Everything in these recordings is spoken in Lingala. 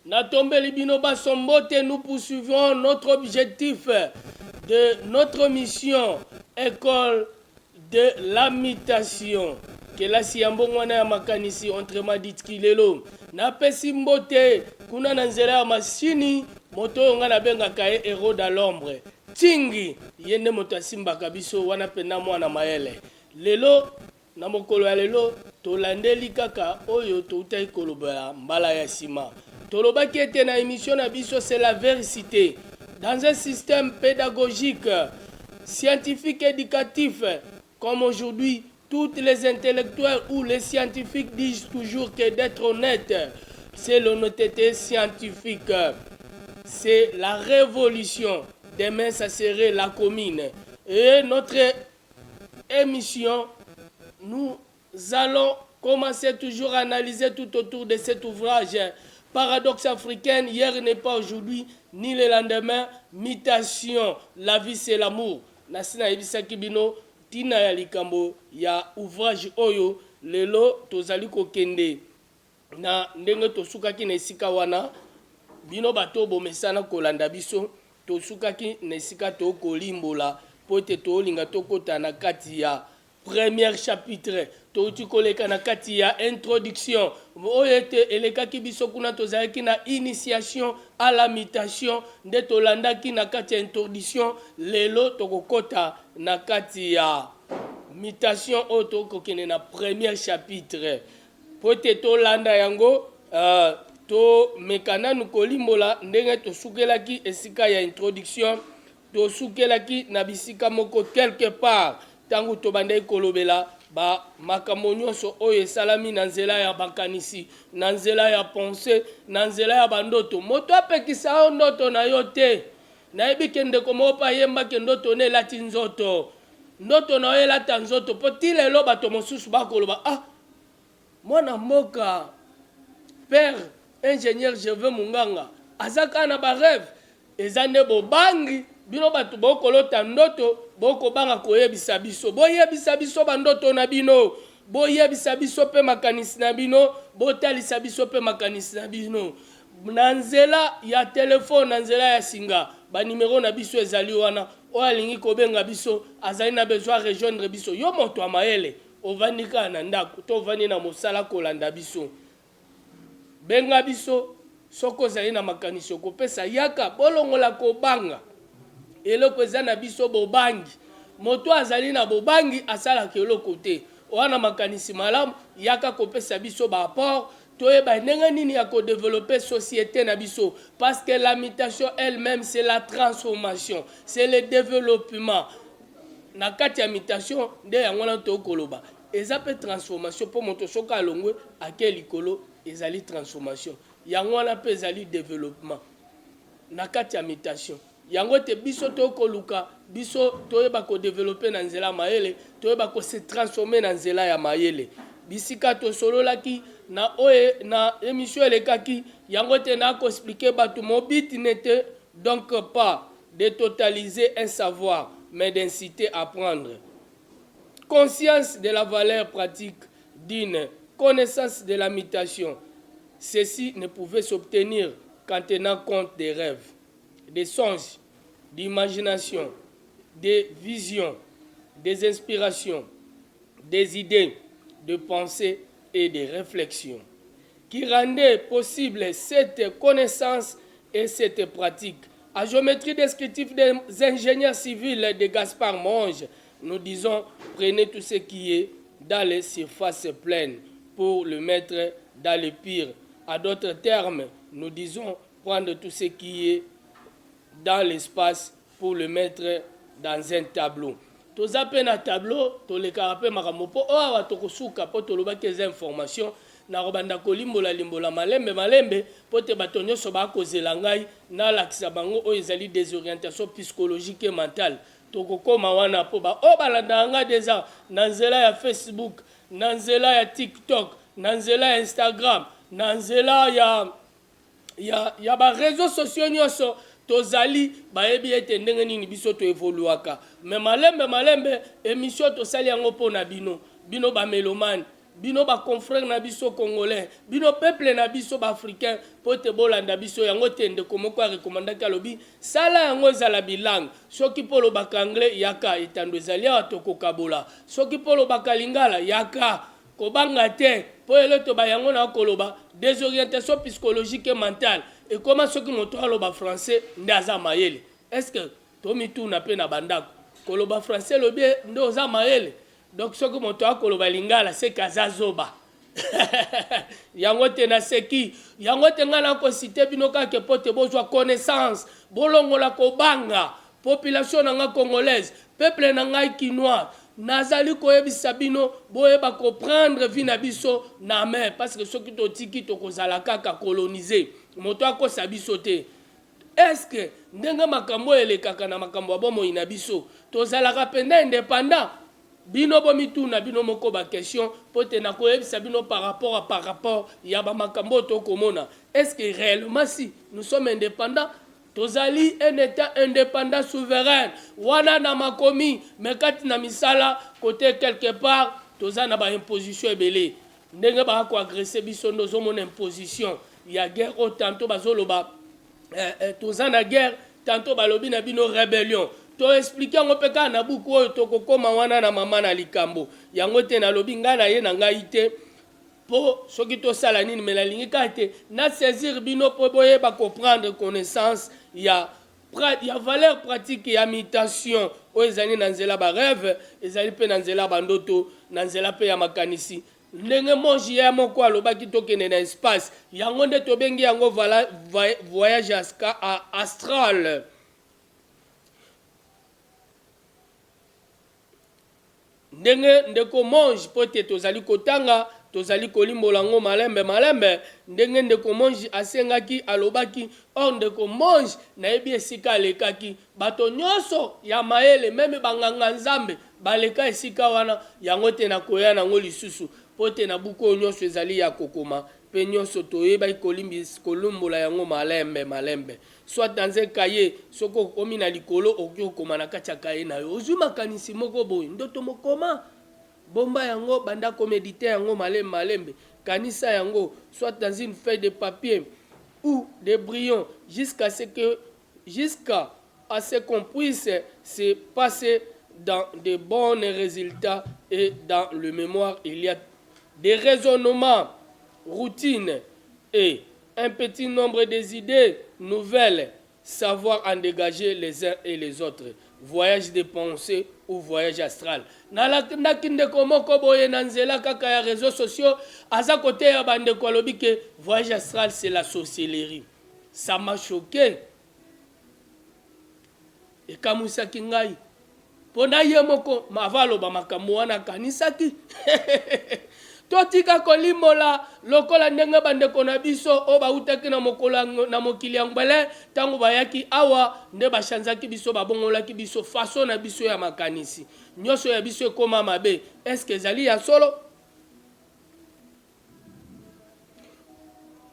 Natombe Libino Basombote, nous poursuivons notre objectif de notre mission école de l'imitation. Que la siambongwana ya makanisi entre maditki lelo. Na pesi mbote kuna nanzela ya mashini moto nga na benga kae héros dans l'ombre. Tingi yende moto asimba kabiso wana pena mwana maele. Lelo na mokolo ya lelo tolandeli kaka oyo toutai kolobela mbala ya sima. Tolobaki ete na émission na biso c'est la vérité. Dans un système pédagogique, scientifique, éducatif, comme aujourd'hui, tous les intellectuels ou les scientifiques disent toujours que d'être honnête, c'est l'honnêteté scientifique. C'est la révolution. Demain, ça serait la commune. Et notre émission, nous allons commencer toujours à analyser tout autour de cet ouvrage. Paradoxe africaine, hier n'est pas aujourd'hui, ni le lendemain, mutation, la vie c'est l'amour. Nasina ebisaki bino tina ya likambo ya ouvrage oyo lelo tozali kokende na ndenge tosukaki na esika wana bino bato bomesana kolanda biso tosukaki na esika tokolimbola po ete tolinga tokota na kati ya premier chapitre touti koleka na kati ya introduction oyo ete elekaki biso kuna tozalaki na initiation à la mutation nde tolandaki na kati ya introduction lelo tokokota na kati ya mutation oyo tokokende na premier chapitre po ete tolanda yango tomekana nukolimbola ndenge tosukelaki esika ya introduction tosukelaki na bisika moko quelque part tangu tobandai kolobela ba makambo nyonso oyo esalami na nzela ya bakanisi na nzela ya pensée na nzela ya bandoto moto apekisa o ndoto na yo te nayebi ke ndeko moko pa yembaki ndoto ne elati nzoto ndoto na yo elata nzoto po ti lelo bato mosusu bakoloba mwana mboka père ingénieur Gervais Munganga aza kaka na barêve eza nde bobangi bino bato bokolota ndoto bokobanga koyebisa biso boyebisa biso bandoto na bino boyebisa biso pe makanisi na bino botalisa biso pe makanisi na bino na nzela ya telefone na nzela ya singa banimero na biso ezali wana oyo alingi kobenga biso azali na besoin rejoindre biso yo moto ya mayele ovandi kaka na ndako to ovandi na mosala kolanda biso benga biso soko ozali na makanisi okopesa yaka bolongola kobanga eloko eza na biso bobangi moto azali na bobangi asalaka eloko te wana makanisi malamu yaka kopesa biso baapport toyeba ndenge nini ya kodeveloppe société na biso parce que la mutation elle-même c'est la transformation c'est le développement na kati ya mutation nde yango wana tokoloba eza pe transformation mpo moto soki alongwe ake likolo ezali transformation yango wana pe ezali développement na kati ya mutation yango te biso tokoluka biso toyeba kodeveloppe na nzela mayele toyeba kose transformer na nzela ya mayele bisika tosololaki na oye na émission elekaki yango te na koexplike bato mobiti n'était donc pas de totaliser un savoir mais d'inciter à apprendre conscience de la valeur pratique d'une connaissance de la mutation. Ceci ne pouvait s'obtenir qu'en tenant compte des rêves, des songes, d'imagination, des visions, des inspirations, des idées, de pensées et des réflexions, qui rendaient possible cette connaissance et cette pratique. À géométrie descriptive des ingénieurs civils de Gaspard Monge, nous disons, prenez tout ce qui est dans les surfaces pleines pour le mettre dans les pires. À d'autres termes, nous disons, prendre tout ce qui est dans l'espace pour le mettre dans un tableau. Toza pe na tableau, to le karape maramopo, awa tokosuka po tolobaki eza information, na robanda kolimbola limbola malembe, po te batonyo soba kozela ngai, na lakisa bango o ezali désorientation psychologique et mentale. Tokokoma wana po ba o balanda nga déjà na nzela ya Facebook, na nzela ya TikTok, na nzela ya Instagram, na nzela ya ba réseaux sociaux nyonso tozali bayebi ete ndenge nini biso to evoluaka mais malembe émission tosali yango pona bino ba melomane bino ba confrère na biso congolais, bino peuple na biso ba africain, po te bolanda biso yango te ndeko moko arekomandaki alobi sala yango ezala bilangue, soki mpo lobaka anglais yaka etando ezali awa tokokabola, soki mpo lobaka lingala yaka kobanga te, po elo toba yango na koloba désorientation psychologique et mentale, ekoma soki moto aloba français nde aza mayele. Est-ce que tomituna mpe na bandako koloba français lobi nde oza mayele? Donc soki moto akoloba lingala seki aza zoba. Yango te na seki yango te nga na kosite bino kaka po te bozwa connaissance bolongola kobanga population na nga congolaise, peuple na ngai kinois, nazali koyebisa bino boyeba comprendre vi na biso na main, parce que soki totiki tokozala kaka coloniser moto akosa biso te. Est-ce que ndenge makambo elekaka na makambo ya bomoi na biso tozalaka penda indépendant? Bino bomituna bino moko ba question pote na koyebisa bino par rapport ya ba makambo tokomona. Est-ce que réellement si nous sommes indépendants, tozali un état indépendant souverain wana na makomi mekati na misala côté quelque part toza na ba imposition ebele ndenge ba ko agresser biso ndozo mona imposition ya guerre autant bazoloba toza na guerre tantôt balobi na bino rébellion. To expliquer ngo peka na buku oyo tokokoma wana na mama na likambo yango te na lobi nga na ye na ngai te po soki tosala nini me nalingi kaka te na saisir bino po boyeba comprendre connaissance ya valeur pratique ya mutation oyo ezali na nzela barêve ezali mpe na nzela bandoto na nzela mpe ya makanisi ndenge monji ya moko alobaki tokende na espace yango nde tobengi yango voyage astral. Ndenge ndeko monji pote tozali kotanga tozali kolimbola ngo malembe ndenge ndeko monji asengaki alobaki or ndeko monji nayebi esika alekaki bato nyonso ya mayele meme banganga nzambe baleka esika wana yango te na koya nango lisusu pote na buku nyonso ezali ya kokoma pe nyonso toyeba kolumbola yango malembe soit dans un cahier soko omi na likolo okokoma na kati ya cahier na yo ozwi makanisi moko boye ndoto mokoma bomba yango banda ko méditer yango malembe kanisa yango soit dans une feuille de papier ou des brillants jusqu'à ce qu'on puisse se passer dans de bons résultats et dans le mémoire il y a des raisonnements routines et un petit nombre des idées nouvelles, savoir en dégager les uns et les autres. Voyage de pensée ou voyage astral. Nakinde komoko boye nanzela kaka ya réseaux sociaux, aza côté ya bande ko lobi que voyage astral c'est la sorcellerie. Ça m'a choqué. Et kamusa kingai. Pona ye moko mavalo ba makambo wana kanisaki. Totika kolimola lokola ndenge bandeko na biso o bautaki na mokola na mokili ya ngwele tango bayaki awa nde bashanzaki biso babongolaki biso façon na biso ya makanisi nyonso ya biso ekoma mabe. Est-ce que ezali ya solo?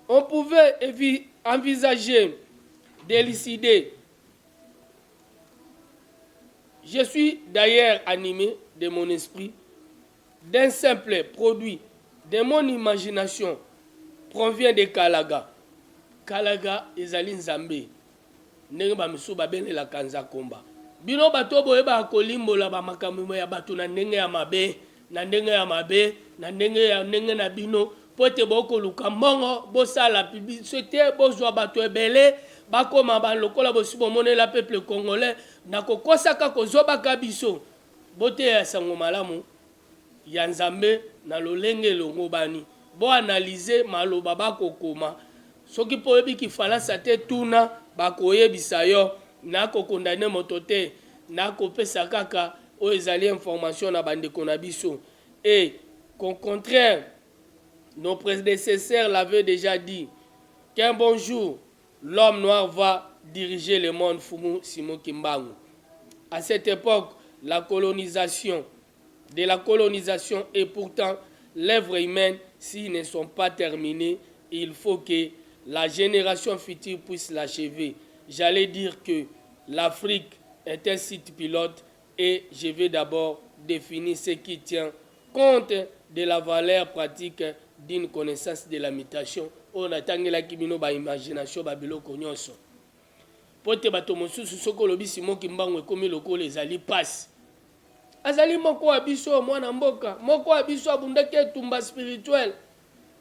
On pouvait envisager d'élucider. Je suis d'ailleurs animé de mon esprit d'un simple produit de mon imagination provient de Kalaga. Kalaga ezali nzambe. Ndenge ba misu babenela kanza komba. Bino bato boyeba kolimbola ba makambo ya bato na ndenge ya mabe, na ndenge ya mabe, na ndenge na bino pote boko luka mbongo bosala publicité bozwa bato ebele bakoma ba lokola bosibo monela peuple congolais na kokosaka kozobaka biso bote ya sango malamu ya nzambe na lolenge longo bani bo analyser maloba bakokoma soki po yebi ki falasa te tuna bakoyebisa yo na kokondane moto te na kopesa kaka o ezali information na bandeko na biso et qu'au contraire nos prédécesseurs l'avaient déjà dit qu'un bon jour l'homme noir va diriger le monde. Fumu Simon Kimbangu. À cette époque, de la colonisation et pourtant l'œuvre humaine, s'ils ne sont pas terminés, il faut que la génération future puisse l'achever. J'allais dire que l'Afrique est un site pilote et je vais d'abord définir ce qui tient compte de la valeur pratique d'une connaissance de la mutation. On a tangelaki bino ba imagination ba biloko nyonso. Pote bato mosusu soko lobisi moki mbango ekomi lokola ezali pasi. Azali moko abiso mwana mboka, moko abiso abundaki etumba spirituel.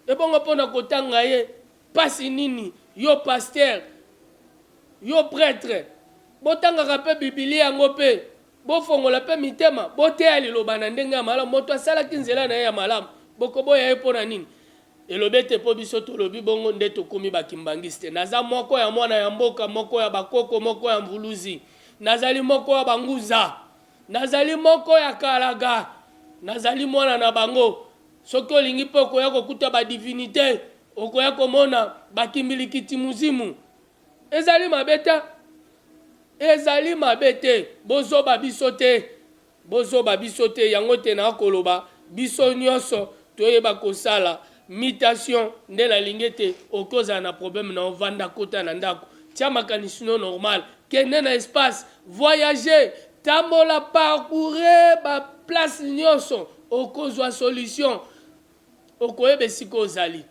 Ebongo pona kotanga ye pasi nini yo pasteur, yo prêtre. Botanga pe Biblia yango pe, bofongola pe mitema, boteya liloba na ndenge ya malamu, moto asalaki nzela na ye ya malamu. Bokoboya ye pona nini? Elobete po biso tolobi bongo nde tokomi bakimbangiste. Naza moko ya mwana ya mboka, moko ya bakoko, moko ya mvuluzi. Nazali moko ya banguza. Nazali moko ya kalaga. Nazali mwana na bango. Soki olingi pe okoya kokuta ba divinité, okoya komona bakimbilikiti muzimu. Ezali mabeta. Ezali mabete. Bozoba biso te. Bozoba biso te. Yango te na koloba. Biso nyonso toyeba kosala mutation nde na lingete okoza na problème na ovanda kota na ndako. Tia makanisi no normal. Kende na espace. Voyager. Tambola parcourir ba place nyonso. Okozwa solution. Okoyebe siko ozali.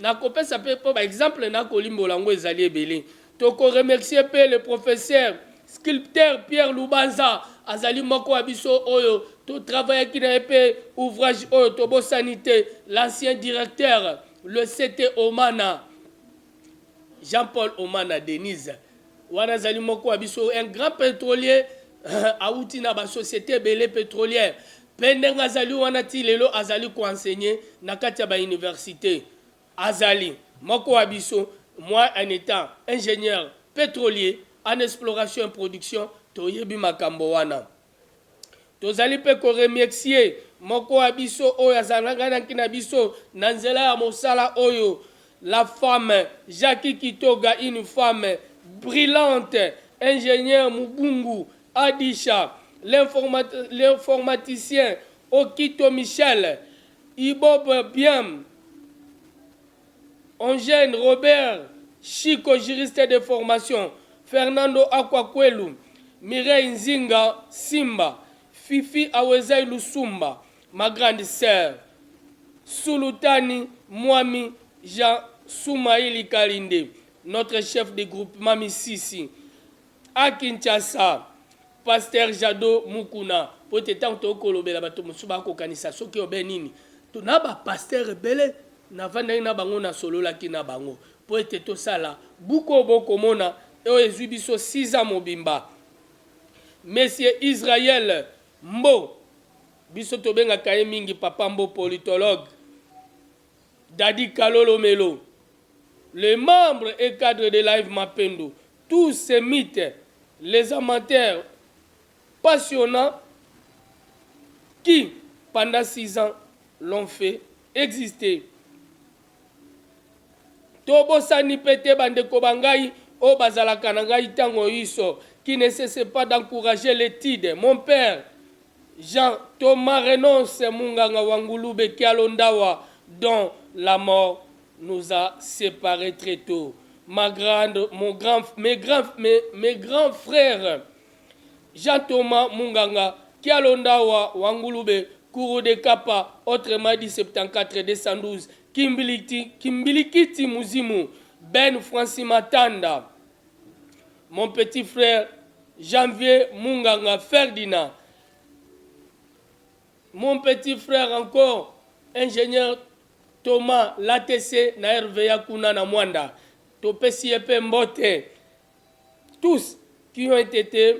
Na kopesa pe po ba exemple na kolimbola ngo ezali ebele. Toko remercier pe le professeur sculpteur Pierre Lubanza azali moko abiso oyo to travailler ki na epé ouvrage oyo to bo sanité l'ancien directeur le CT Omana Jean-Paul Omana Denise wana azali moko abiso un grand pétrolier auti na ba société belé pétrolière pendenga azali wana ti lelo azali ko enseigner na kati ya ba université azali moko abiso moi en étant ingénieur pétrolier en exploration et production toyebi makambo wana tozali pe ko remercier moko abiso oyo azalanga na kina biso na nzela ya mosala oyo la femme Jackie Kitoga, une femme brillante, ingénieur Mubungu Adisha, l'informaticien Okito Michel, Ibob Biam, Angène Robert, Chico, juriste de formation, Fernando Akwakwelu, Mireille Nzinga Simba, Fifi Awezai Lusumba, ma grande sœur, Sulutani Mwami Jean Soumaïli Kalinde, notre chef de groupement Misisi, à Kinshasa, Pasteur Jado Mukuna, pour te tanto kolobela bato musuba ko kanisa soki obenini, to na ba pasteur belé na vanda na bango na solo la kina bango, pour te to sala, buko boko mona e ezubiso 6 ans mobimba. Monsieur Israël Mbo, biso to benga kaye mingi papa Mbo politologue, Dadi Kalolo Melo, les membres et cadres de Live Mapendo, tous ces mythes, les amateurs passionnants qui, pendant 6 ans, l'ont fait exister. Tobo Sani Pete Bandeko Bangai, O Bazalaka Nangai Tango Iso, qui ne cesse pas d'encourager l'étude. Mon père, Jean Thomas renonce Munganga Wangulube Kialondawa, dont la mort nous a séparés très tôt. Mes grands frères, Jean-Thomas Munganga, Kialondawa, Wangulube, Kourou de Kapa, autrement dit 74 212, Kimbilikiti Muzimu, Ben Francis Matanda, mon petit frère, Janvier Munganga Ferdinand, mon petit frère encore, ingénieur Thomas Latese na RVA Kuna na Mwanda, Topesi Epe Mbote, tous qui ont été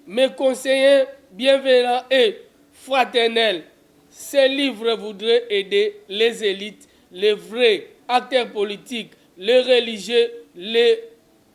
mes conseillers bienveillants et fraternels. Ces livres voudraient aider les élites, les vrais acteurs politiques, les religieux, les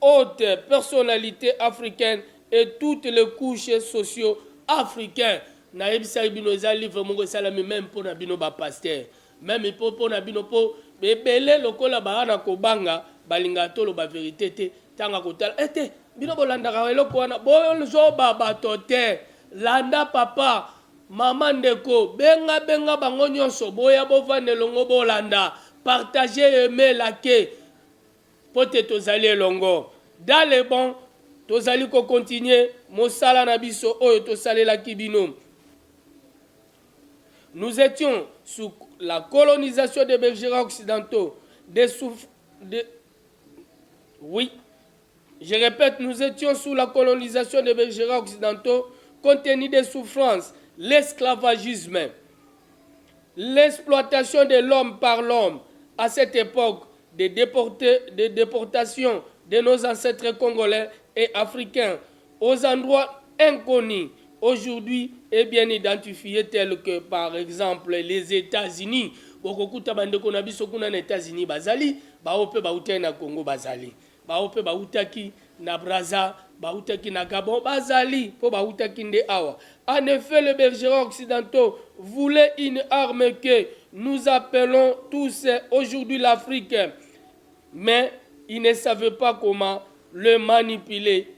hautes personnalités africaines et toutes les couches socio-africaines. Na ebisa bino za livre mongo salami même pour na bino ba pasteur. Même pour na bino po bebele lokola baana kobanga balinga tolo ba vérité te tanga kotala ete bino bolanda ka eloko wana bozo baba tote landa papa mama ndeko benga bango nyonso boya bovane longo bolanda partager aimer liker pote tozali longo dans le bon tozali ko continuer mosala na biso oyo tosalela kibino. nous étions sous la colonisation des Belgérats occidentaux, oui, je répète, nous étions sous la colonisation des Belgérats occidentaux, compte tenu des souffrances, l'esclavagisme, l'exploitation de l'homme par l'homme. À cette époque, des déportations de nos ancêtres congolais et africains aux endroits inconnus, aujourd'hui est bien identifié, tels que par exemple les États-Unis. Bokokuta bandeko na biso kuna na États-Unis bazali, baope bautaki na Congo bazali, baope bautaki na Brazza, bautaki na Gabon bazali, po bautaki nde awa. En effet, les bergers occidentaux voulaient une arme que nous appelons tous aujourd'hui l'Afrique, mais ils ne savaient pas comment le manipuler.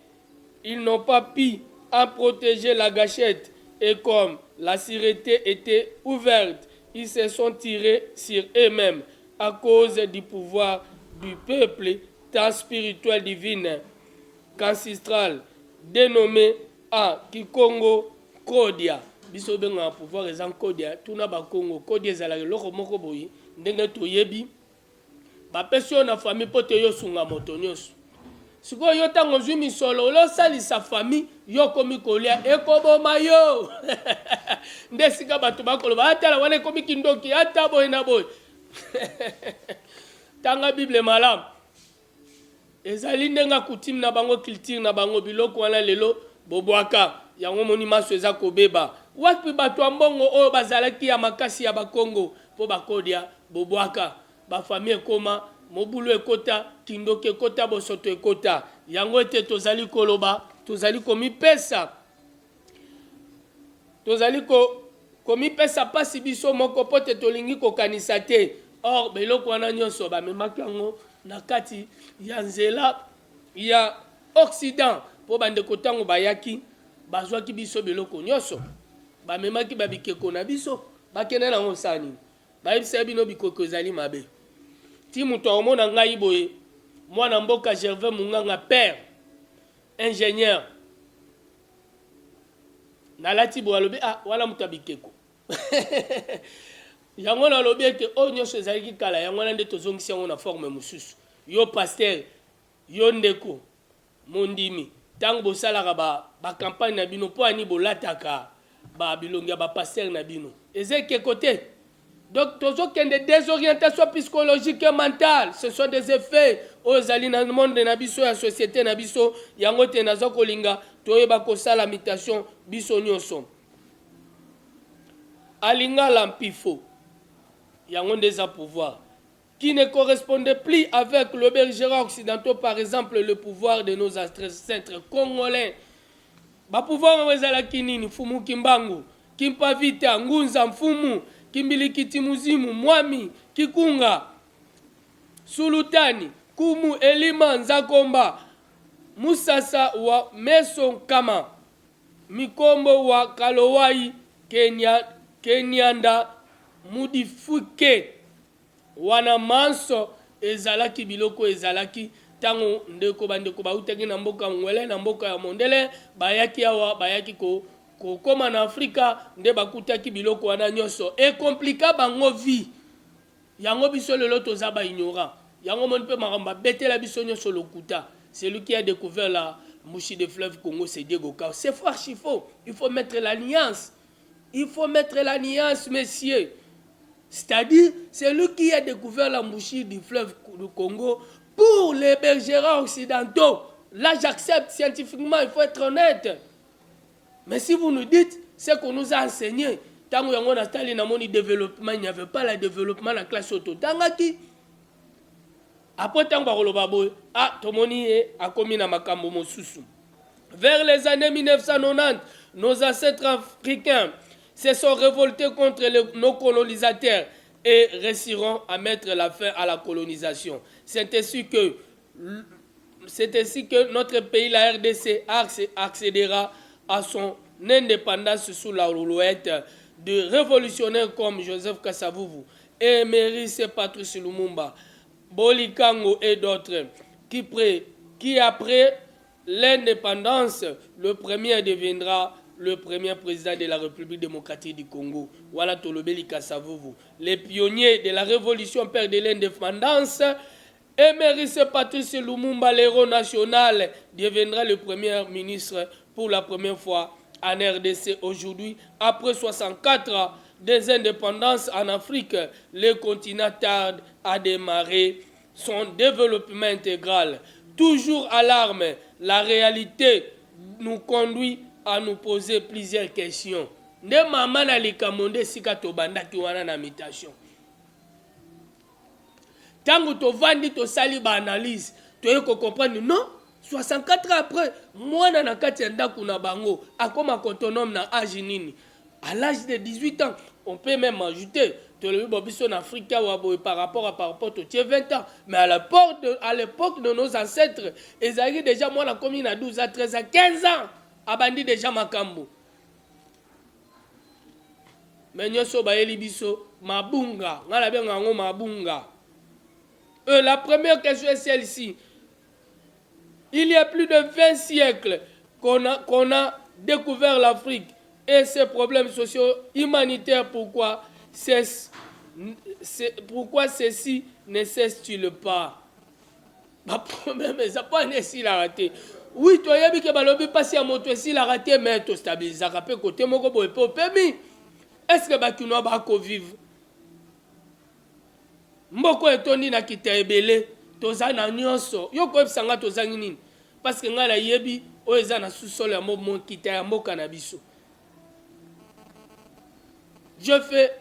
Ils n'ont pas pu en protéger la gâchette, et comme la sûreté était ouverte, ils se sont tirés sur eux-mêmes à cause du pouvoir du peuple, tant spirituel divin qu'ancestral, dénommé à Kikongo Kodia. Biso benga pouvoir ezan Kodia, tuna ba Kongo Kodia ezalaki loko moko boyi ndenge toyebi bapesi na famille po te yo sunga moto nyonso. Sikoyo yo tango zwi misolo losalisa famille yo komi kolia ekoboma yo nde sika bato bakoloba atala wana ekomi kindoki ata boye na boye tanga Bible malamu ezali ndenga coutume na bango, culture na bango, biloko wana lelo bobwaka yango moni maso eza kobeba wapi bato ya mbongo oyo bazalaki ya makasi ya bakongo po bakodia bobwaka bafamille ekoma mobulu ekota kindoki ekota bosoto ekota yango ete tozali koloba tozali komipesa komipesa pasi biso moko po te tolingi kokanisa te. Or biloko wana nyonso bamemaki yango na kati ya nzela ya Occident po bandeko ntango bayaki bazwaki biso biloko nyonso bamemaki babikeko na biso bakende nango sani bayebisa bino bikoko ezali mabe. Ti moto akomona ngai boye mwana mboka Gervais Munganga père ingénieur nalati boye alobi wana moto abikeko yango nalobi ete oyo nyonso ezalaki kala yango wana nde tozongisi yango na forme mosusu. Yo pasteur yo ndeko mondimi ntango bosalaka bakampagne na bino mpo ani bolataka bilongi ya bapasteur na bino eza ekeko te. Donc tozokende désorientation psychologique et mentale, ce sont des effets oyo ezali na monde na biso ya société na biso yango te naza kolinga toyeba kosala imitation biso nyonso. Alinga lampifo yango ndeza pouvoir qui ne correspondait plus avec le bergère occidentaux, par exemple le pouvoir de nos ancêtres congolais. Ba pouvoir ezalaki nini? Fumu Kimbangu, Kimpavita, Ngunza Mfumu, Kimbilikiti Muzimu, Mwami, Kikunga, Sulutani, Kumu, Elima, Nzakomba, Musasa wa Meson Kama, Mikombo wa Kalowai, Kenyanda, Mudifuke, wana manso ezalaki biloko ezalaki tango ndeko bandeko bautaki na mboka ngwele na mboka ya mondele bayaki awa bayaki koma na Afrika nde bakutaki biloko wana nyonso e komplika bango vie yango biso lelo toza ba ignorant yango moni pe makamba betela biso nyonso lokuta. Celui qui a découvert la mouchi de fleuve Congo, c'est Diego Cao. C'est faux, il faut mettre l'alliance. Il faut mettre l'alliance, messieurs. C'est-à-dire, c'est lui qui a découvert la mouchi du fleuve du Congo pour les bergers occidentaux. Là, j'accepte scientifiquement, il faut être honnête. Mais si vous nous dites ce qu'on nous a enseigné, tant qu'on a installé dans mon développement, il n'y avait pas le développement de la classe auto. Après, tant que a commis na makambo mosusu. Vers les années 1990, nos ancêtres africains se sont révoltés contre nos colonisateurs et réussiront à mettre la fin à la colonisation. C'est ainsi que notre pays, la RDC, accédera à son indépendance sous la roulouette de révolutionnaires comme Joseph Kasavubu, Emery Patrice Lumumba, Bolikango et d'autres, qui après l'indépendance, le premier deviendra le premier président de la République démocratique du Congo. Voilà Tolobeli Kassavovu. Les pionniers de la révolution père de l'indépendance, Émerice Patrice Lumumba, l'héros national, deviendra le premier ministre pour la première fois en RDC aujourd'hui. Après 64 ans des indépendances en Afrique, le continent tarde à démarrer son développement intégral. Toujours à l'arme, la réalité nous conduit à nous poser plusieurs questions. Ne maman na likamonde sika tobanda ki wana na mitation. Tango tovandi to sali ba analyse, to yeko comprendre non 64 ans après, mwana na kati ya ndaku na bango akoma autonome na âge nini. À l'âge de 18 ans, on peut même ajouter en Afrique par rapport à 20 ans. Mais à l'époque de nos ancêtres, ils avaient déjà moi la commune à 12 à 13 à 15 ans. Abandi déjà makambo. Mais nous sommes mabunga. Mabunga. La première question est celle-ci. Il y a plus de 20 siècles qu'on a découvert l'Afrique et ses problèmes sociaux humanitaires. Pourquoi ceci ne cesse-t-il pas? Ma problème, ça pas ici la raté. Oui, tu as vu que balobi passe à moto ici la raté, mais tu stabilises à rappeler côté moko boy po permis. Est-ce que bakino ba ko vivre? Mboko etoni na kita ebele, toza na nyonso. Yo ko ebsanga toza nini? Parce que ngala yebi o eza na sous-sol ya mo kita ya mboka na biso. Je fais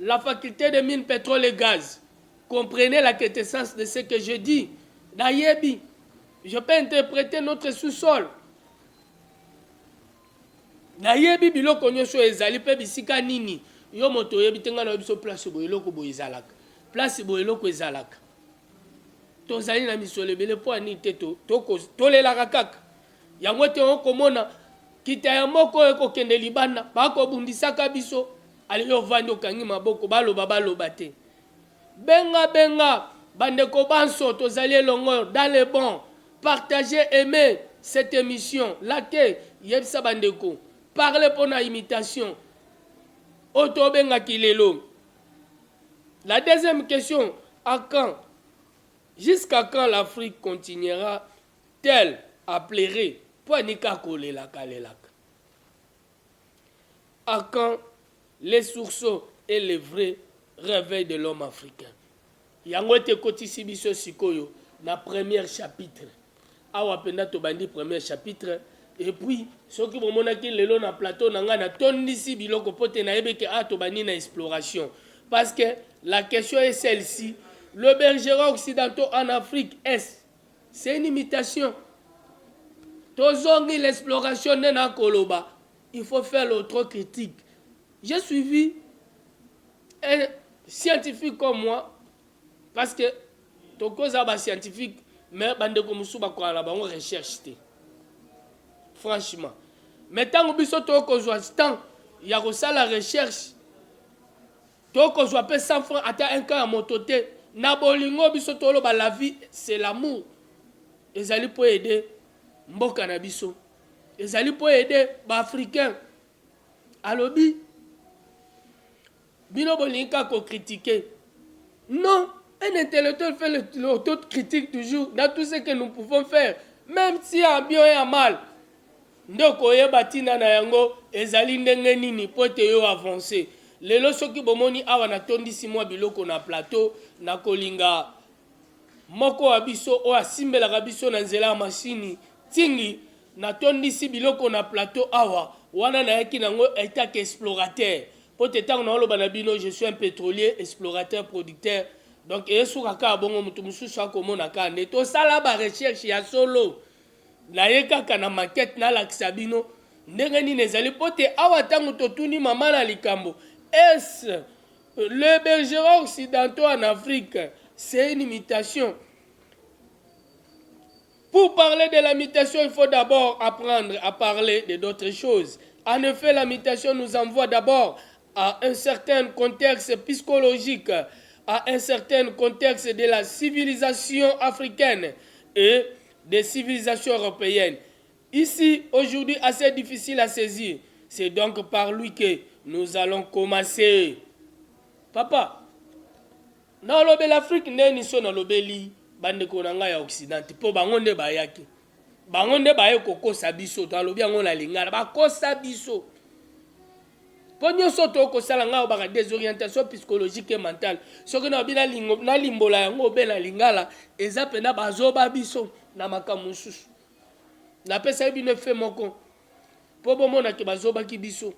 la faculté de mines, pétrole et gaz. Comprenez la quintessence de ce que je dis. D'ayebi, je peux interpréter notre sous-sol. D'ayebi, biloko nyonso ezali pe bisika nini. Yo moto yebi tenga na biso place bo eloko bo ezalaka. Place bo eloko ezalaka. Tozali na misolo ebele po ani te tolelaka kaka. Yango te okomona kita ya moko ekokende libanda bakobundisaka biso. Allez yo vandi okangi maboko baloba te. Benga bandeko banso tozali elongo dans les bons. Partagez, aimez cette émission. Laquelle yebisa bandeko. Parlez pour na imitation. Oto benga kilelo. La deuxième question, à quand? Jusqu'à quand l'Afrique continuera-t-elle à pleurer pour nika kolelaka? À quand les sourceaux et les vrais réveils de l'homme africain? Yango te kotisi biso sikoyo na premier chapitre. Awa penda to bandi premier chapitre et puis ceux qui monaki lelo na plateau na nga na tondisi biloko pote na yebeke to bandi na exploration parce que la question est celle-ci. Le bergeron occidentaux en Afrique Est, c'est une imitation. Tozongi l'exploration nena koloba. Il faut faire l'autre critique. J'ai suivi un scientifique comme moi, parce que tokoza ba scientifique, mais bande comme souba kwa la bango recherche te. Franchement. Mais tant biso tokozwa temps, ya ko la recherche. Tokozwa pe 100 francs ata un cas à mototé. Na bolingo biso tolo ba la vie, c'est l'amour. Ezali pour aider mboka na biso. Ezali pour aider ba africain. Alobi bino bolinka ko critiquer. Non, un intellectuel fait l'auto-critique toujours dans tout ce que nous pouvons faire, même si en bien et en mal. Ndoko yeba tina na yango ezali ndenge nini pote yo avancer. Lelo soki bomoni awa na tondisi mwa biloko na plateau na kolinga moko abiso o asimbela biso na nzela machine tingi na tondisi biloko na plateau awa wana na yaki nango état explorateur. Peut-être na oloba na bino je suis un pétrolier explorateur producteur. Donc esuka ka bongo mutu mususu akomona ka nde to sala ba recherche ya solo. Na yeka kana maquette na lakisa bino ndenge nini ezali pote awa tango totuni mama na likambo. Est-ce le bergeron occidentaux en Afrique? C'est une imitation. Pour parler de l'imitation, il faut d'abord apprendre à parler de d'autres choses. En effet, l'imitation nous envoie d'abord à un certain contexte psychologique, à un certain contexte de la civilisation africaine et des civilisations européennes. ici, aujourd'hui, assez difficile à saisir. C'est donc par lui que nous allons commencer. Papa, na lobe l'Afrique neni so na lobeli bande ko nanga ya Occident po bango nde bayaki. Bango nde baye kokosa biso to lobi yango na lingala ba kosa biso. Po nyonso to kosala nga ba désorientation psychologique et mentale. Soki na bina lingo na limbola yango be na lingala eza pena bazoba biso na makambo mosusu. Na pesa bino fe moko. Po bomona ke bazoba ki biso.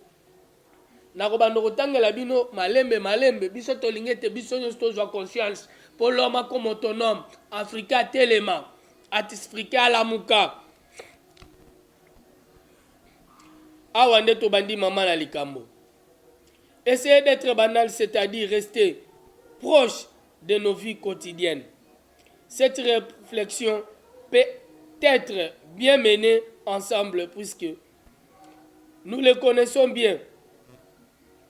Na kobanda kotangela bino malembe biso tolingete biso nyonso tozwa conscience pour l'homme comme autonome Africa telema Africa alamuka awa nde tobandi mama na likambo. Essayez d'être banal, c'est-à-dire rester proche de nos vies quotidiennes. Cette réflexion peut être bien menée ensemble puisque nous les connaissons bien.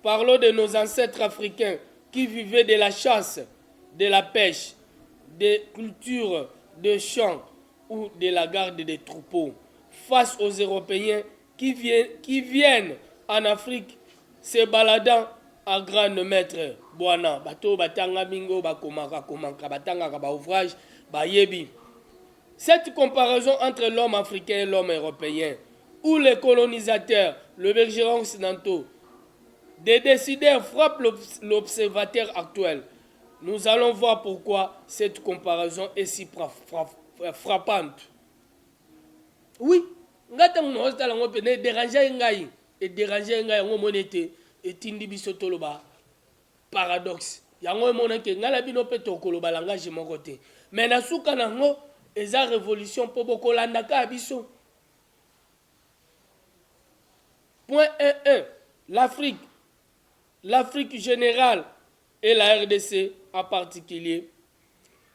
Parlons de nos ancêtres africains qui vivaient de la chasse, de la pêche, des cultures de champs ou de la garde des troupeaux. Face aux Européens qui viennent en Afrique se baladant à grand maître. Boana, bato batanga bingo bakomaka batanga ba ouvrage ba yebi. Cette comparaison entre l'homme africain et l'homme européen, où les colonisateurs, les bergerons occidentaux, des décideurs frappent l'observateur actuel. Nous allons voir pourquoi cette comparaison est si frappante. Oui, ngata ngosta la ngope ne déranger ngai et déranger ngai ngo monete et tindi bisoto loba paradoxe. Yango mona ke ngala bino pe to koloba langage mon côté. Mais na suka nango eza révolution po bokolanda ka biso. Point 1.1. L'Afrique générale et la RDC en particulier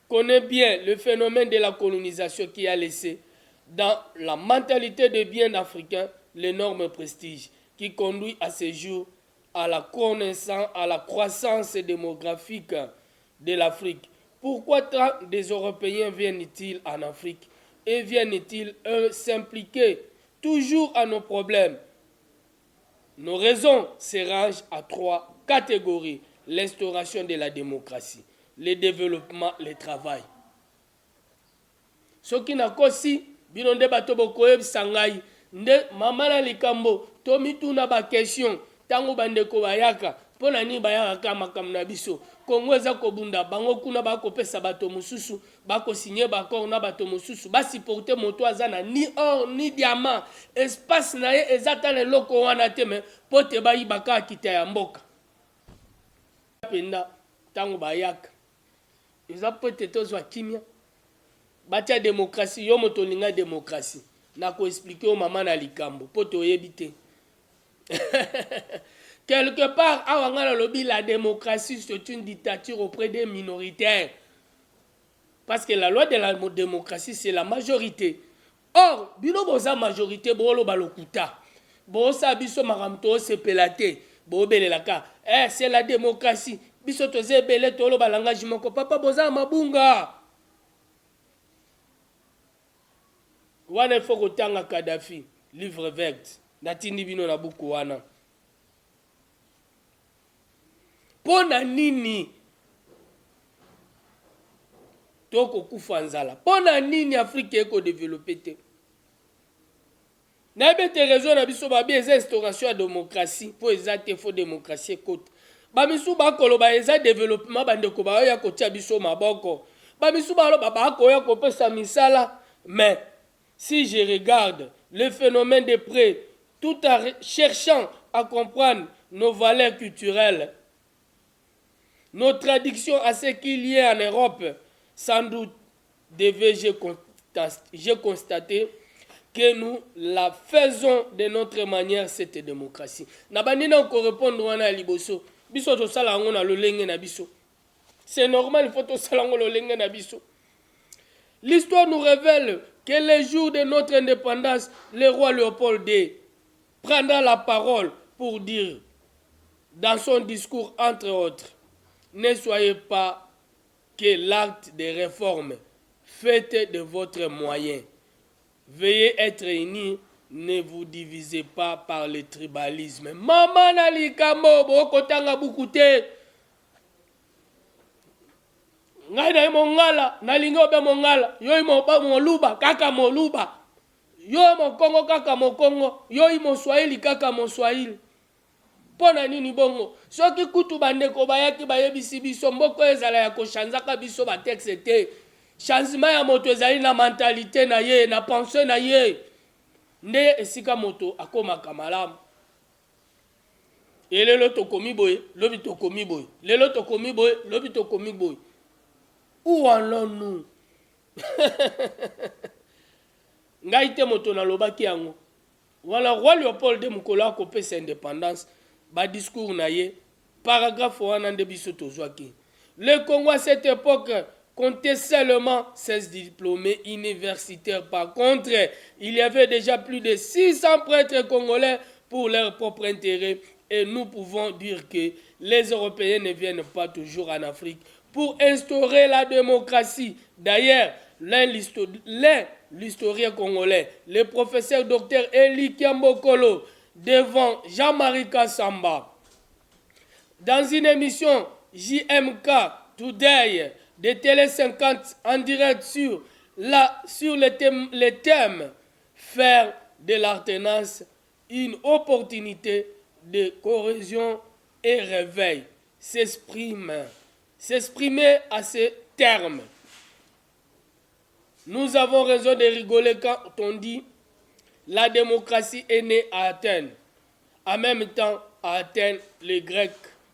connaît bien le phénomène de la colonisation qui a laissé dans la mentalité des biens africains l'énorme prestige qui conduit à ce jour à la croissance démographique de l'Afrique. Pourquoi tant des Européens viennent-ils en Afrique et viennent-ils s'impliquer toujours à nos problèmes? Nos raisons se rangent à 3 catégories: l'instauration de la démocratie, le développement, le travail. Ce qui n'a qu'aussi bino nde bato bokoyebisa ngai nde mama na likambo to mituna ba question tango bandeko bayaka pona ni bayaka ka makambo na biso Kongo eza kobunda bango kuna bakopesa bato mosusu bakosigner bakor na bato mosusu basiporte moto aza na ni or ni diamant espace na ye eza ta leloko wana te me po te bayibaka kita ya mboka penda tango bayaka eza po te tozwa kimia batia démocratie yo moto linga démocratie na ko expliquer au maman na likambo po to yebite quelque part awanga na lobi la démocratie c'est une dictature auprès des minoritaires parce que la loi de la démocratie c'est la majorité. Or bino boza majorité bolo balokuta bosa biso makamto sepelate bo belelaka c'est la démocratie biso toze belé tolo balangage moko papa boza mabunga. Wana faut kotanga Kadhafi livre vert natindi bino na buku wana pona nini toko kufa nzala pona nini Afrique eko développer te na bete raison na biso ba bien instauration ya démocratie po ezate fo démocratie côte ba misu ba koloba eza développement bandeko ba ya kotia biso maboko ba misu ba lo ba ko ya kopesa misala. Mais si je regarde le phénomène de près, tout en cherchant à comprendre nos valeurs culturelles, nos traditions à ce qu'il y a en Europe, sans doute j'ai constaté que nous la faisons de notre manière, cette démocratie. Nabandina encore répondre à liboso. Biso to sala ngo na lolenge na biso. C'est normal, il faut to sala ngo lolenge na biso. L'histoire nous révèle que le jour de notre indépendance, le roi Léopold II prendra la parole pour dire dans son discours, entre autres, ne soyez pas que l'acte de réforme, faites de votre moyen. Veuillez être unis, ne vous divisez pas par le tribalisme. Maman nalikambo bokotanga bukute. Ngai na mongala, nalingi obe mongala, yo imoba moluba kaka moluba. Yo mokongo kaka mokongo, yo imoswahili kaka moswahili. Pona nini bongo? Soki kutu bandeko bayaki bayebisi biso mboko ezala ya koshanzaka biso ba texte te. Changement ya moto ezali na mentalité na ye, na pensée na ye. Nde esika moto akomaka malamu. Et lelo tokomi boye, lobi tokomi boye. Lelo tokomi boye, lobi tokomi boye. Où allons-nous? Ngaite moto na lobaki yango. Voilà, roi Léopold de Mukolo akopesa indépendance. Ba discours na ye, paragraphe wana nde biso tozwaki. Le Congo à cette époque comptait seulement 16 diplômés universitaires. Par contre, il y avait déjà plus de 600 prêtres congolais pour leur propre intérêt. Et nous pouvons dire que les Européens ne viennent pas toujours en Afrique pour instaurer la démocratie. D'ailleurs, l'historien congolais, le professeur Dr Eli Kiambokolo, devant Jean-Marie Kassamba, dans une émission JMK Today de Télé 50 en direct sur le thème faire de l'alternance une opportunité de corrosion et réveil, s'exprimer à ce terme. Nous avons raison de rigoler quand on dit la démocratie est née à Athènes. En même temps, à Athènes, les Grecs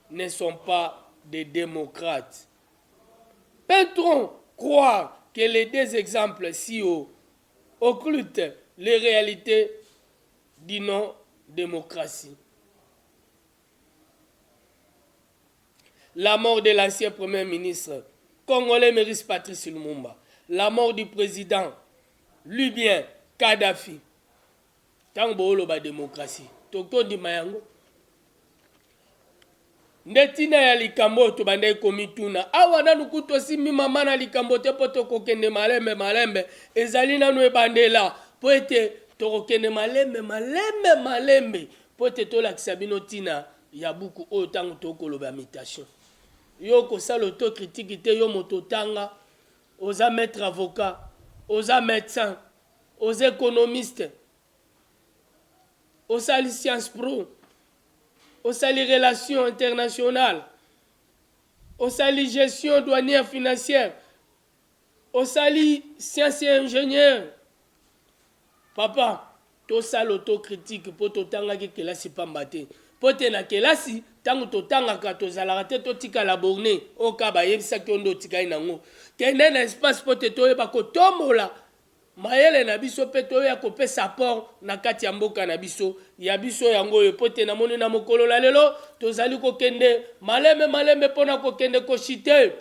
ne sont pas des démocrates. Peut-on croire que les deux exemples si hauts occultent les réalités d'une non-démocratie? La mort de l'ancien premier ministre congolais Maurice Patrice Lumumba, la mort du président libyen Kadhafi. Tango la démocratie. Toko di mayango. Netina ya likambo to bande komituna. Awa na nukuto simi mama na likambo te poto kokende malembe. Ezali na no ebandela. Po ete to kokende malembe. Po ete to la kisabino tina ya buku o tango to koloba imitation. Yo ko sala autocritique te yo mototanga. Osa maître avocat, osa médecin, aux économistes, aux sciences pro, aux relations internationales, aux gestion douanière financière, aux sciences et ingénieurs. Papa, to ça l'autocritique pour totanga ki kelasi pambate. Po te na kelasi tango totanga ka tozala te totika la borne o ka ba yebisa ki ondo tika inango. Kende na espace po te toyeba ko tombola mayele na biso pe toya ko pesa port na kati ya mboka na biso ya biso yango yo po te na moni na mokolo la lelo tozali ko kende malembe pona ko kende ko chite.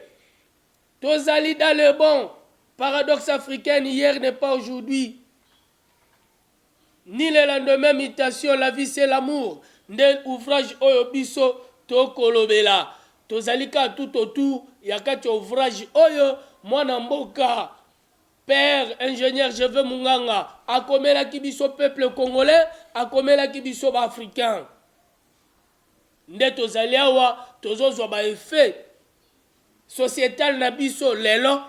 Tozali dans le bon. Paradoxe africain, hier n'est pas aujourd'hui. Ni le lendemain, mutation, la vie c'est l'amour. Nde ouvrage oyo biso to kolobela. Tozalika tout autour, yakati ouvrage oyo, mwana mboka, père, ingénieur, je veux munganga, akomela kibiso peuple congolais, akomela kibiso ba africain. Nde tozaliawa, tozozwa ba effet sociétal na biso lelo,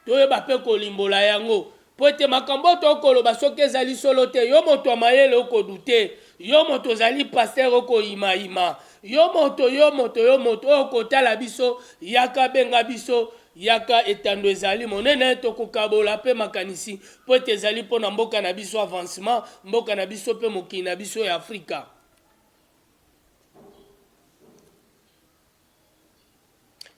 toye ba pe kolimbola yango. Poete makambo to koloba soki ezali solo te, yo moto amayele oko dute, yo moto zali pasteur oko ima, yo moto oko tala biso, yaka benga biso, yaka etando ezali monene to kokabola pe makanisi, poete ezali pona mboka na biso avancement, mboka na biso pe mokili na biso ya Afrika.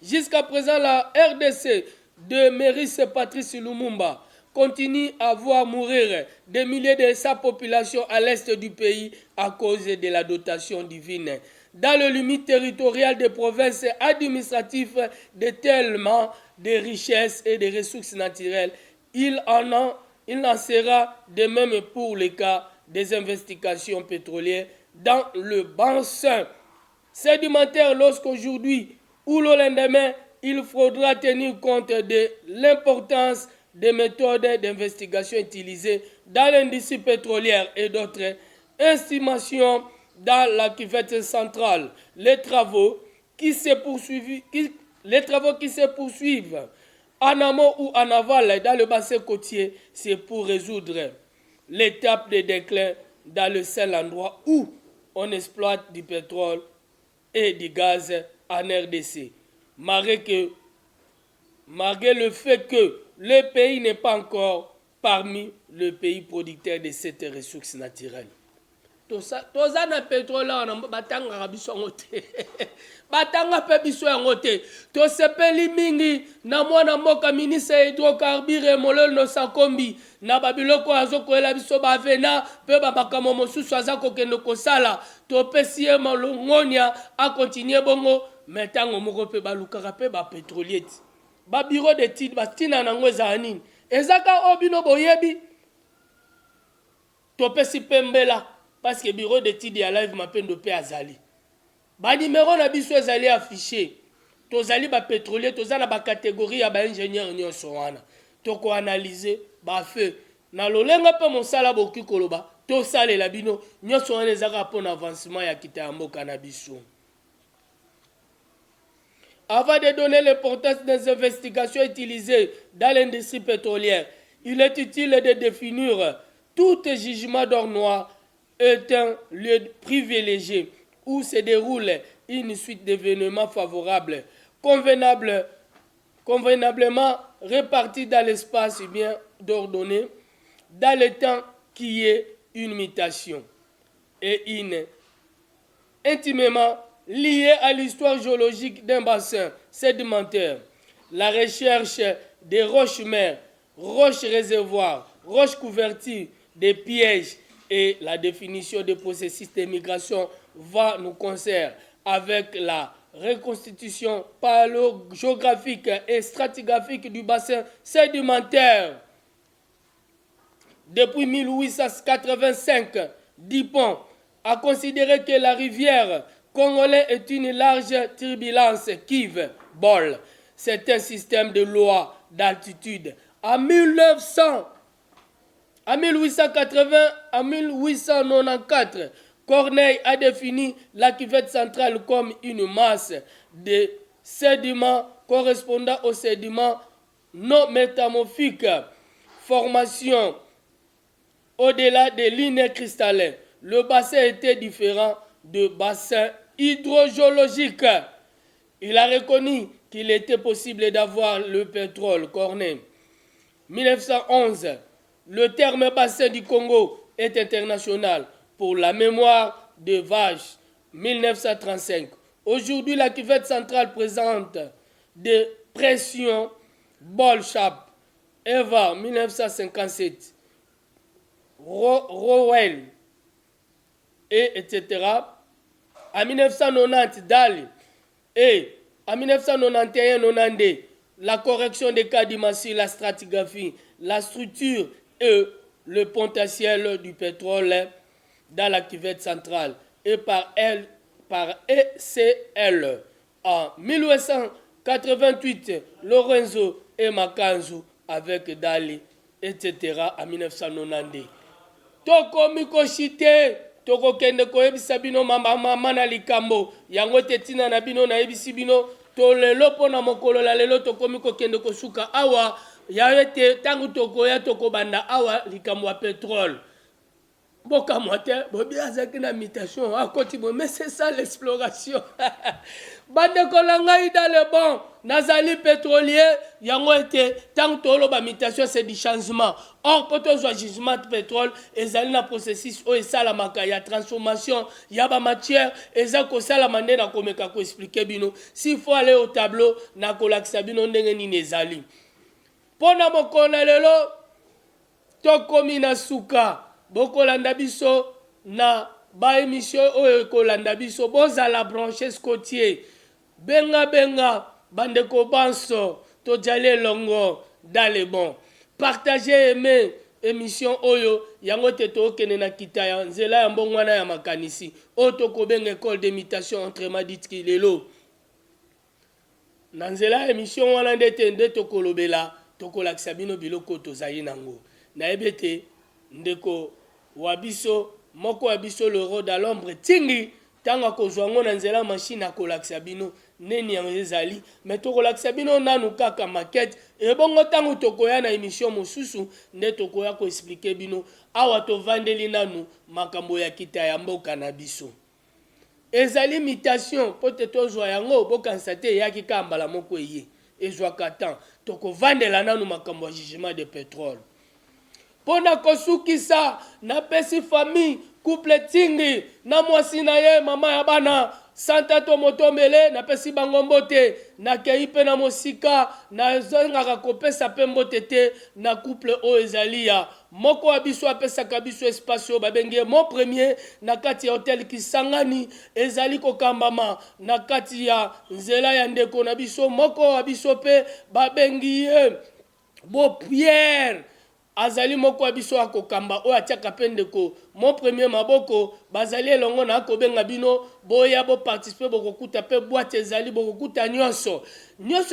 Jusqu'à présent, la RDC de Maurice Patrice Lumumba continue à voir mourir des milliers de sa population à l'est du pays à cause de la dotation divine. Dans le limite territorial des provinces administratives de tellement de richesses et de ressources naturelles, il en sera de même pour le cas des investigations pétrolières dans le bassin sédimentaire lorsqu'aujourd'hui ou le lendemain, il faudra tenir compte de l'importance des méthodes d'investigation utilisées dans l'industrie pétrolière et d'autres estimations dans la cuvette centrale. Les travaux qui se poursuivent en amont ou en aval dans le bassin côtier, c'est pour résoudre l'étape de déclin dans le seul endroit où on exploite du pétrole et du gaz en RDC. Malgré le fait que le pays n'est pas encore parmi les pays producteurs de cette ressource naturelle. Toza na pétrole na batanga biso ngote batanga pe biso ngote to sepeli mingi na mwana mboka ministre hydrocarbure mololo no sakombi na babiloko azokoela biso bavena pe babakamo mosusu aza kokende kosala to pesi ye malongonia a continuer bongo metango moko pe balukaka pe ba pétrolier ba bureau d'études batina nango ezala nini ezaka obino boyebi to pesi pembela parce que bureau d'études ya live mapendo pe azali ba numéro na biso ezali affiché tozali ba pétrolier tozala ba catégorie ya ba ingénieur nyonso wana to ko analyser ba fait na lolenga pe mosala boki koloba to salela bino nyonso wana ezaka pour avancement ya kita mboka na biso. Avant de donner l'importance des investigations utilisées dans l'industrie pétrolière, il est utile de définir tout jugement d'or noir est un lieu privilégié où se déroule une suite d'événements favorables, convenablement répartis dans l'espace bien ordonné, dans le temps qui est une mutation et une intimement liée à l'histoire géologique d'un bassin sédimentaire. La recherche des roches-mères, roches-réservoirs, roches-couvertures, des pièges et la définition des processus de migration va nous concerner avec la reconstitution paléogéographique et stratigraphique du bassin sédimentaire. Depuis 1885, Dupont a considéré que la rivière congolaise est une large turbulence Kiv-Bol. C'est un système de lois d'altitude. En 1880 à 1894, Corneille a défini la cuvette centrale comme une masse de sédiments correspondant aux sédiments non métamorphiques. Formation au-delà des lignes cristallines. Le bassin était différent de bassin hydrogéologique. Il a reconnu qu'il était possible d'avoir le pétrole. Corneille. 1911. Le terme bassin du Congo est international pour la mémoire de vaches. 1935. Aujourd'hui, la cuvette centrale présente des pressions Bolchap, Eva 1957, Rowell, etc. En 1990, Dali. Et en 1991-92, la correction des cas d'immature, la stratigraphie, la structure et le potentiel du pétrole dans la cuvette centrale et par ECL. En 1888, Lorenzo et Makanzu avec Dali, etc. En 1992. Toko miko shite, toko kende koyebisa bino mama na likambo, yango tetina na bino na yebisi bino, to lelo pona mokolo la lelo toko miko kende kosuka awa, yawete tangu toko ya toko banda awa likambo wa pétrole. Boka moite, bobi azaki na mutation, akoti bo, mais c'est ça l'exploration. Bande kolanga dans le bon, nazali pétrolier, yango ete, tant tolo ba mutation c'est du changement. Or, quand on a jugement de pétrole, ezali na processus o esala makaya transformation, yaba matière, ezako sala mande na komeka ko expliquer bino. S'il faut aller au tableau, na kolakisa bino ndenge ni nezali. Pona mokona lelo, tokomi na suka. Bokolanda biso na ba émission oyo kolanda biso bozala branché scotier benga bandeko banso to jale longo dans le bon partagez aimer émission oyo yango te to kene na kita ya nzela ya mbongwana ya makanisi oto ko benga école d'imitation entraînement dit lelo na nzela émission wana ndete to kolobela tokolakisa bino biloko tozali nango nayebi te ndeko wa biso moko wa biso le roi de l'ombre tingi ntango akozwa ngo na nzela machine akolakisa bino neni yango ezali me tokolakisa bino nanu kaka makete ebongo ntango tokoya na émission mosusu nde tokoya koexplike bino awa tovandeli nanu makambo ya kita ya mboka na biso ezali mutation mpo te tozwa yango bokanisa te eyaki ka mbala moko eye ezwaka temps tokovandela nanu makambo ya jugement de pétrole mpo na kosukisa napesi famille couple tingi na mwasi na ye mama ya bana santa to motombele napesi bango mbote nakei mpe na mosika nazongaka kopesa mpe mbote te na couple oyo ezali ya moko wa biso apesaka biso espace oyo babengi ye mon premier na kati ya hotel Kisangani ezali kokambama na kati ya nzela ya ndeko na biso moko wa biso mpe babengi ye Beau Pierre azali moko wa biso akokamba oyo atiaka mpe ndeko mon premier maboko bazali elongo na akobenga bino boya boparticipe bokokuta mpe boite ezali bokokuta nyonso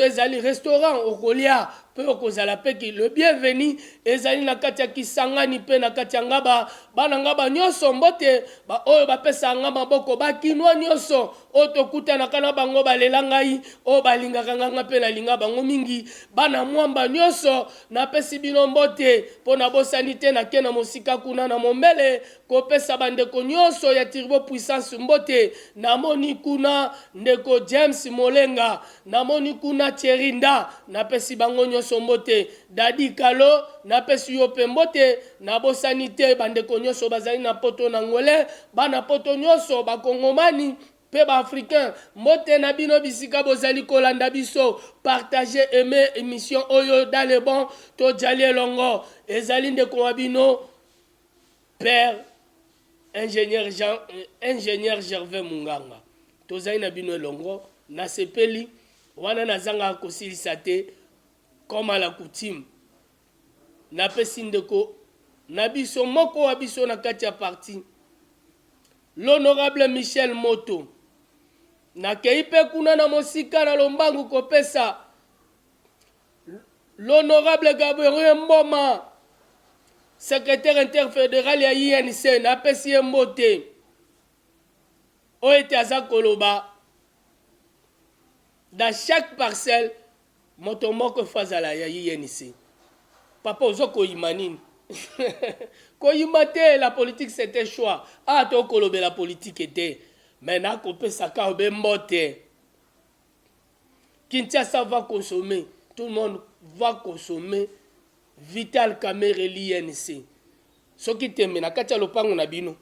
ezali restaurant okolia mpe okozala mpe le bienvenu ezali na kati ya Kisangani mpe na kati ya ngaba bana ngaba nyonso mbote oyo bapesa nga maboko bakinwa nyonso oyo tokutanaka na bango balela ngai oyo balingaka nganga mpe nalinga bango mingi bana mwamba nyonso napesi bino mbote mpo na bosani te nake na mosika kuna na mombele kopesa bandeko nyonso ya Turbo Puissance mbote namoni kuna ndeko James Molenga namoni kuna Cherinda napesi bango nyonso mbote Dadi Kalo napesi yo pe mbote na bosani te bandeko nyonso bazali na poto na ngole bana poto nyonso bakongomani pe ba africain mbote na bino bisika bozali kolanda biso partager aimer émission oyo dans le bon to jali elongo ezali ndeko wa bino père ingénieur Gervais Munganga tozali na bino elongo na sepeli wana nazanga kosilisa te comme à la coutume napesi ndeko na biso moko wa biso na kati ya parti l'honorable Michel Moto nakei mpe kuna na mosika na lombangu kopesa l'honorable Gabriel Mboma secrétaire interfédéral ya INC napesi ye mbote oyo ete aza koloba dans chaque parcelle moto moko fazala ya INC papa ozo koyima nini koyima te la politique c'était choix to kolobe la politique était maintenant kopesa ka obe mbote Kinshasa va consommer tout le monde va consommer Vital Kamerhe l'INC soki tembe na kati ya lopango na bino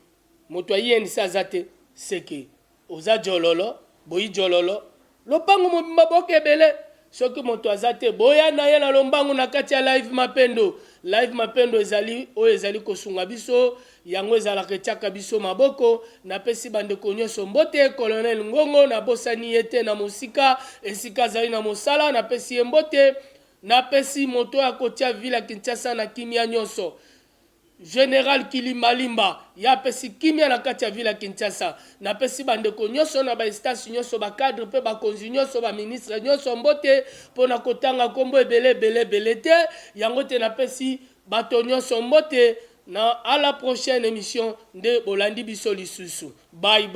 moto ya INC azate seke oza jololo boyi jololo lopango mobimba bokebele soki moto azate boya na ye na lombango na kati ya live mapendo ezali oyo ezali kosunga biso yango ezalaka etiaka biso maboko napesi bandeko nyonso mbote colonel Ngongo na bosani ye te na mosika esika azali na mosala napesi ye mbote napesi moto ya kotia vila Kinshasa na kimia nyonso Général Kilimalimba ya pesi kimia na kati ya vila Kinshasa napesi bandeko nyonso na ba station nyonso ba cadre pe ba konzi nyonso ba ministre nyonso mbote pona kotanga kombo ebele te yango te napesi bato nyonso mbote na à la prochaine émission de bolandi biso lisusu bye.